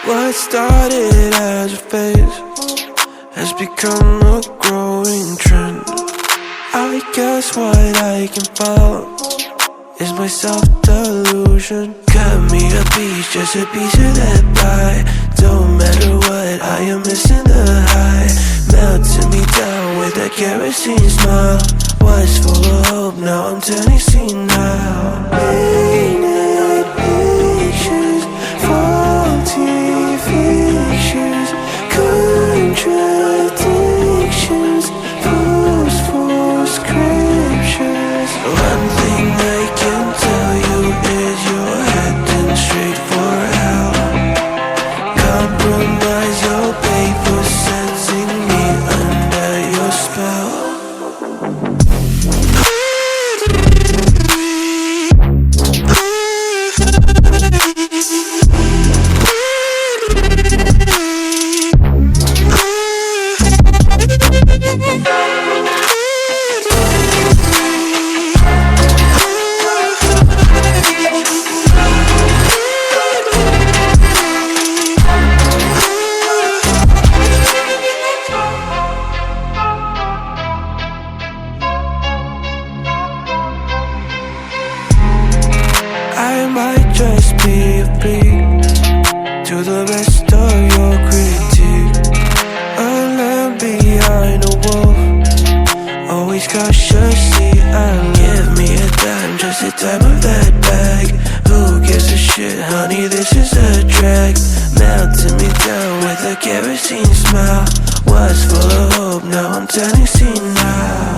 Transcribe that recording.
What started as a phase has become a growing trend. I guess what I can follow is my self-delusion. Cut me a piece, just a piece of that pie. Don't matter what, I am missing the high. Melting me down with that kerosene smile. Was full of hope, now I'm turning senile. Painted pictures, faulty fictions, contradictions, false scriptures. One thing I can tell you is you're heading straight for hell. Compromise your pay for sensing me under your spell. I might just be a freak to the rest of your critique. A lamb behind a wolf, always cautiously alert. Give me a dime, just a time of that bag. Who gives a shit, honey, this is a drag. Melting me down with a kerosene smile. Was full of hope, now I'm turning senile.